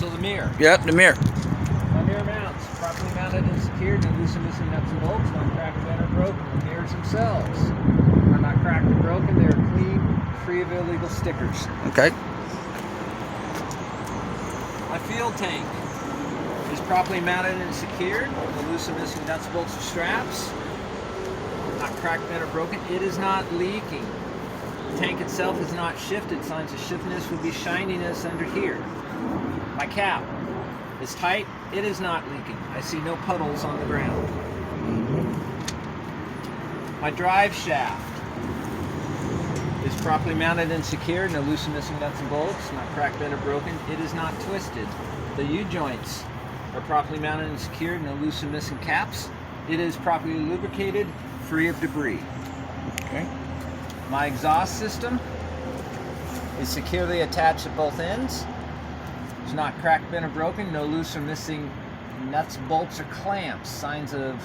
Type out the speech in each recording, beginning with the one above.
So the mirror. Yep, the mirror. My mirror mounts, properly mounted and secured, no loose and missing nuts and bolts, not cracked, bent, or broken. The mirrors themselves are not cracked or broken. They are clean, free of illegal stickers. Okay. My fuel tank is properly mounted and secured, no loose and missing nuts, bolts, or straps. Not cracked, bent, or broken. It is not leaking. The tank itself is not shifted. Signs of shiftiness would be shininess under here. My cap is tight. It is not leaking. I see no puddles on the ground. My drive shaft is properly mounted and secured. No loose and missing nuts and bolts. Not cracked, bent, or broken. It is not twisted. The U-joints are properly mounted and secured. No loose and missing caps. It is properly lubricated, free of debris. Okay. My exhaust system is securely attached at both ends. It's not cracked, bent, or broken. No loose or missing nuts, bolts, or clamps. Signs of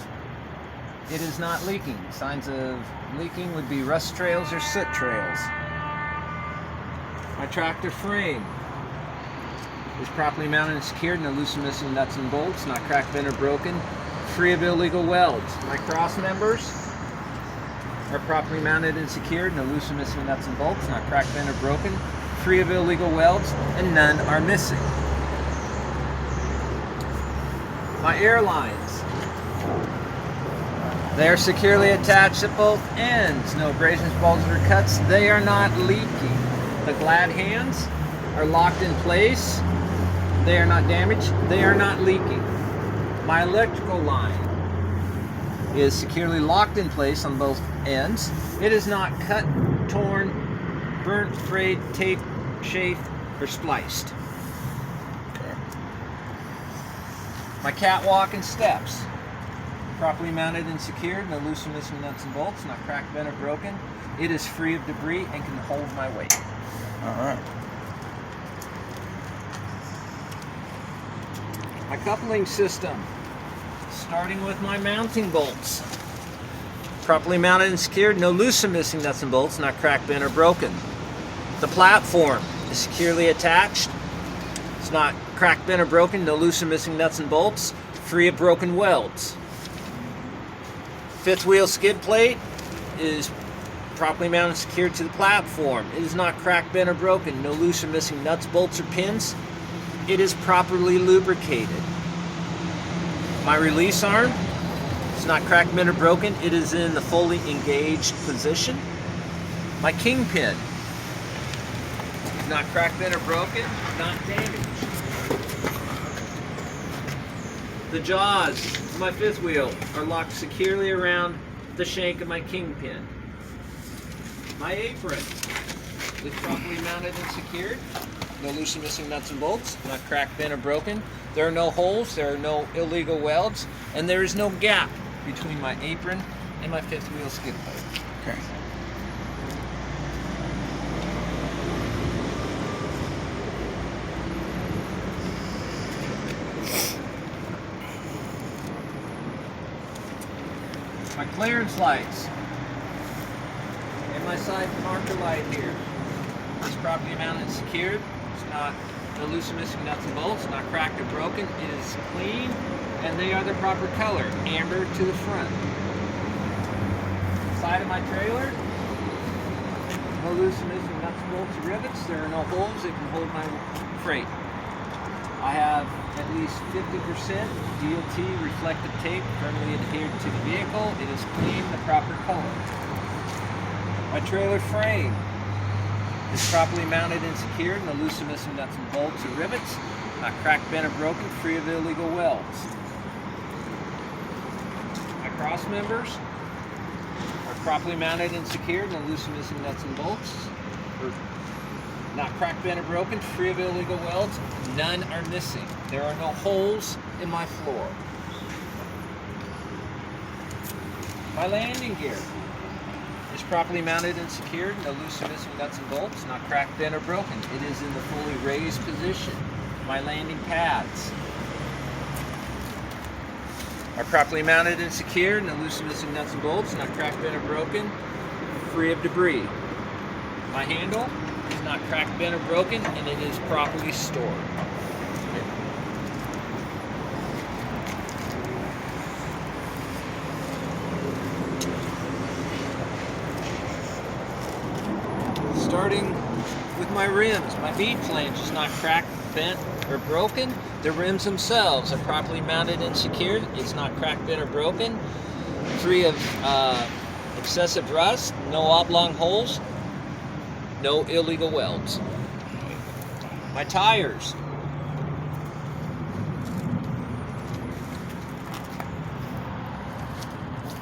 it is not leaking. Signs of leaking would be rust trails or soot trails. My tractor frame is properly mounted and secured. No loose or missing nuts and bolts. Not cracked, bent, or broken. Free of illegal welds. My cross members are properly mounted and secured. No loose or missing nuts and bolts. Not cracked, bent, or broken. Free of illegal welds, and none are missing. My air lines, they are securely attached at both ends. No abrasions, bulges, or cuts. They are not leaking. The glad hands are locked in place. They are not damaged. They are not leaking. My electrical line is securely locked in place on both ends. It is not cut, torn, burnt, frayed, taped, chafed, or spliced. Okay. My catwalk and steps, properly mounted and secured, no loose or missing nuts and bolts, not cracked, bent, or broken. It is free of debris and can hold my weight. All right. My coupling system, starting with my mounting bolts, properly mounted and secured, no loose or missing nuts and bolts, not cracked, bent, or broken. The platform is securely attached. It's not cracked, bent, or broken, no loose or missing nuts and bolts, free of broken welds. Fifth wheel skid plate is properly mounted and secured to the platform. It is not cracked, bent, or broken, no loose or missing nuts, bolts, or pins. It is properly lubricated. My release arm is not cracked, bent, or broken. It is in the fully engaged position. My kingpin is not cracked, bent, or broken, not damaged. The jaws of my fifth wheel are locked securely around the shank of my kingpin. My apron is properly mounted and secured. No loose and missing nuts and bolts, not cracked, bent, or broken. There are no holes, there are no illegal welds, and there is no gap between my apron and my fifth wheel skid plate. Okay. My clearance lights and my side marker light here is properly mounted and secured. It's not no loose and missing nuts and bolts, not cracked or broken. It is clean, and they are the proper color, amber to the front. Side of my trailer, no loose and missing nuts and bolts or rivets. There are no holes that can hold my freight. I have at least 50% DOT reflective tape firmly adhered to the vehicle. It is clean, the proper color. My trailer frame is properly mounted and secured, no loose and missing nuts and bolts or rivets, not cracked, bent, or broken, free of illegal welds. My cross members are properly mounted and secured, no loose and missing nuts and bolts, not cracked, bent, or broken, free of illegal welds. None are missing. There are no holes in my floor. My landing gear is properly mounted and secured, no loose or missing nuts and bolts, not cracked, bent, or broken. It is in the fully raised position. My landing pads are properly mounted and secured, no loose or missing nuts and bolts, not cracked, bent, or broken, free of debris. My handle is not cracked, bent, or broken, and it is properly stored. my rims. My bead flange is not cracked, bent, or broken. The rims themselves are properly mounted and secured. It's not cracked, bent, or broken. Free of excessive rust, no oblong holes, no illegal welds. My tires.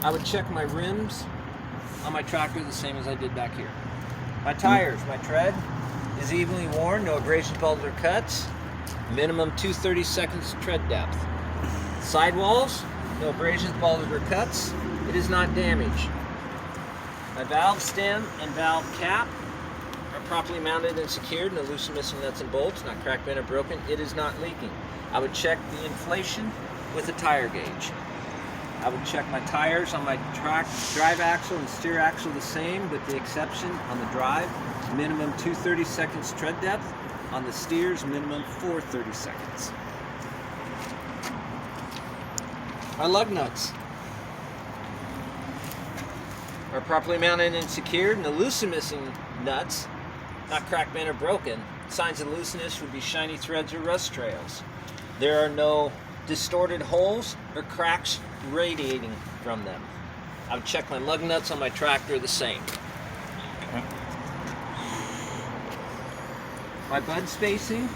I would check my rims on my tractor the same as I did back here. My tires, my tread is evenly worn, no abrasions, bumps, or cuts. Minimum 2/32 tread depth. Sidewalls, no abrasions, bumps, or cuts. It is not damaged. My valve stem and valve cap are properly mounted and secured, no loose and missing nuts and bolts, not cracked, bent, or broken. It is not leaking. I would check the inflation with a tire gauge. I would check my tires on my drive axle and steer axle the same, with the exception on the drive, minimum 2/32 tread depth. On the steers, minimum 4/32. My lug nuts are properly mounted and secured, and the loose and missing nuts, not cracked, bent, or broken. Signs of looseness would be shiny threads or rust trails. There are no distorted holes or cracks radiating from them. I would check my lug nuts on my tractor the same. Okay. My bud spacing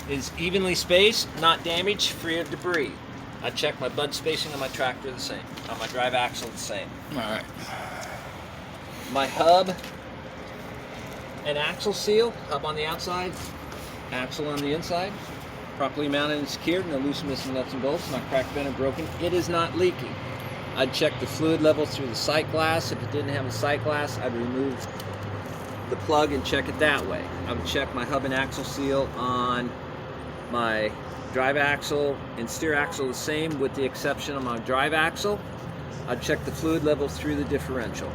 is evenly spaced, not damaged, free of debris. I check my bud spacing on my tractor the same, on my drive axle the same. All right. My hub and axle seal, hub on the outside, axle on the inside, properly mounted and secured, no loose and missing nuts and bolts, not cracked, bent, or broken. It is not leaking. I'd check the fluid level through the sight glass. If it didn't have a sight glass, I'd remove the plug and check it that way. I would check my hub and axle seal on my drive axle and steer axle the same, with the exception of my drive axle. I'd check the fluid level through the differential.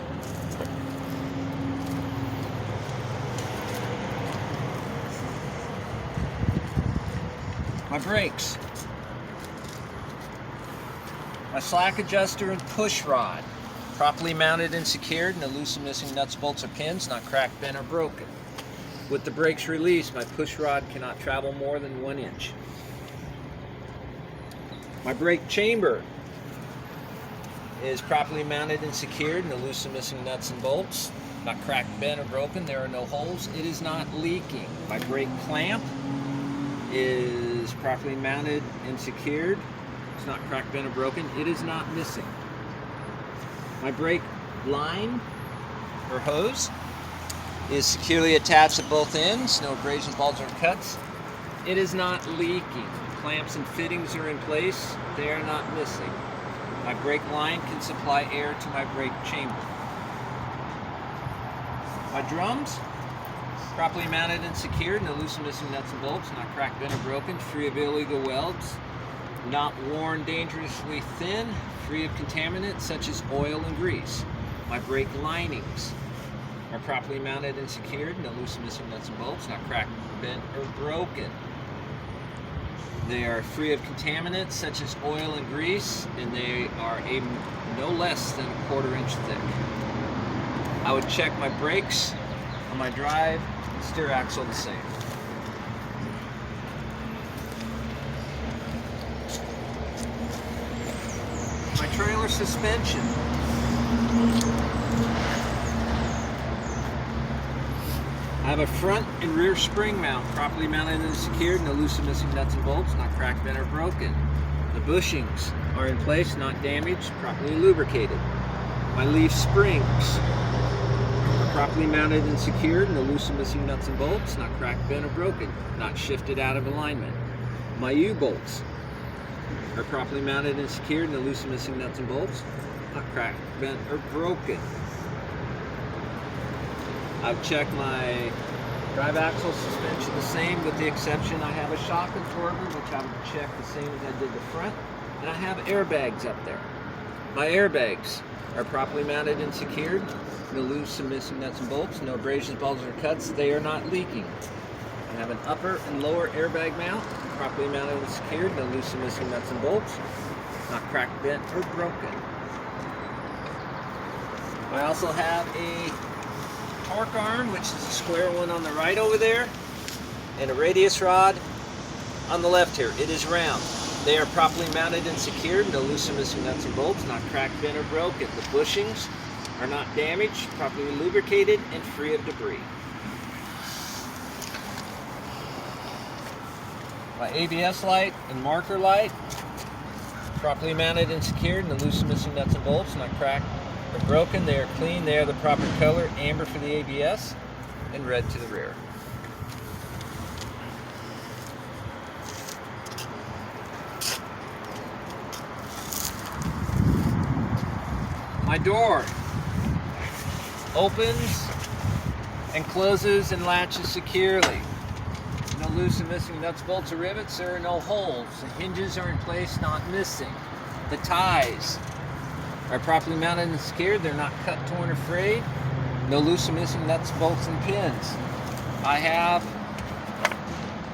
My brakes. My slack adjuster and push rod, properly mounted and secured, no loose and missing nuts, bolts, or pins, not cracked, bent, or broken. With the brakes released, my push rod cannot travel more than 1 inch. My brake chamber is properly mounted and secured, no loose and missing nuts and bolts, not cracked, bent, or broken. There are no holes. It is not leaking. My brake clamp is properly mounted and secured. It's not cracked, bent, or broken. It is not missing. My brake line or hose is securely attached at both ends. No abrasions, bulges, or cuts. It is not leaking. Clamps and fittings are in place. They are not missing. My brake line can supply air to my brake chamber. My drums, properly mounted and secured, no loose and missing nuts and bolts, not cracked, bent, or broken, free of illegal welds, not worn dangerously thin, free of contaminants such as oil and grease. My brake linings are properly mounted and secured, no loose and missing nuts and bolts, not cracked, bent, or broken. They are free of contaminants such as oil and grease, and they are no less than 1/4 inch thick. I would check my brakes on my drive and steer axle the same. My trailer suspension. I have a front and rear spring mount, properly mounted and secured, no loose and missing nuts and bolts, not cracked, bent, or broken. The bushings are in place, not damaged, properly lubricated. My leaf springs are properly mounted and secured, no loose and missing nuts and bolts, not cracked, bent, or broken, not shifted out of alignment. My U-bolts are properly mounted and secured, no loose and missing nuts and bolts, not cracked, bent, or broken. I've checked my drive axle suspension the same, with the exception I have a shock absorber, which I would check the same as I did the front, and I have airbags up there. My airbags are properly mounted and secured, no loose and missing nuts and bolts, no abrasions, bulges, or cuts. They are not leaking. I have an upper and lower airbag mount, properly mounted and secured, no loose and missing nuts and bolts, not cracked, bent, or broken. I also have a torque arm, which is a square one on the right over there, and a radius rod on the left here. It is round. They are properly mounted and secured. No loose or missing nuts and bolts, not cracked, bent, or broken. The bushings are not damaged, properly lubricated, and free of debris. My ABS light and marker light, properly mounted and secured. No loose or missing nuts and bolts, not cracked or broken. They are clean. They are the proper color, amber for the ABS and red to the rear. My door opens and closes and latches securely. No loose and missing nuts, bolts, or rivets. There are no holes. The hinges are in place, not missing. The ties are properly mounted and secured. They're not cut, torn, or frayed. No loose or missing nuts, bolts, and pins. I have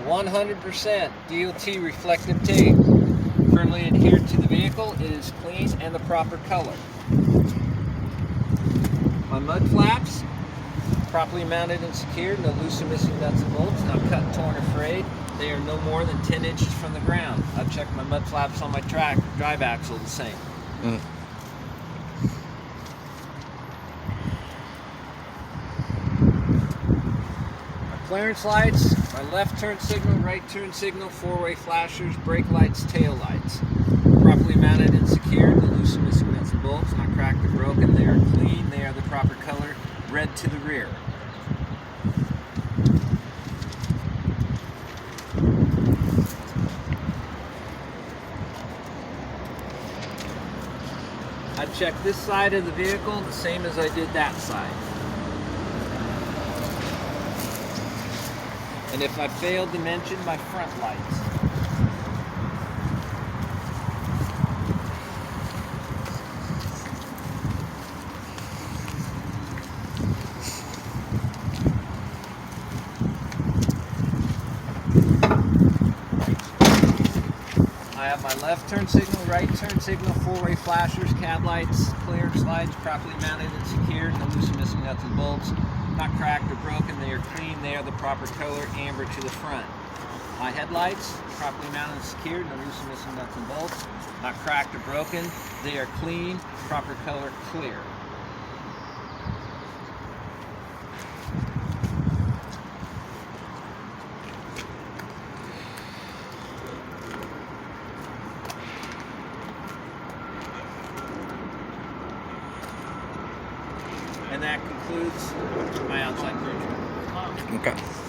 100% DOT reflective tape firmly adhered to the vehicle. It is clean and the proper color. My mud flaps, properly mounted and secured. No loose or missing nuts and bolts, not cut, torn, or frayed. They are no more than 10 inches from the ground. I've checked my mud flaps on my drive axle, the same. My clearance lights, my left turn signal, right turn signal, four-way flashers, brake lights, tail lights. Properly mounted and secured. No loose or missing nuts and bolts, not cracked or broken. They are clean. They are the proper color, red to the rear. I checked this side of the vehicle the same as I did that side. And if I failed to mention my front lights. I have my left turn signal, right turn signal, four-way flashers, cab lights, clearance lights, properly mounted and secured. No loose or missing nuts and bolts, not cracked or broken. They are clean. They are the proper color, amber to the front. My headlights, properly mounted and secured. No loose or missing nuts and bolts, not cracked or broken. They are clean, proper color, clear. And that concludes my outside picture. Okay.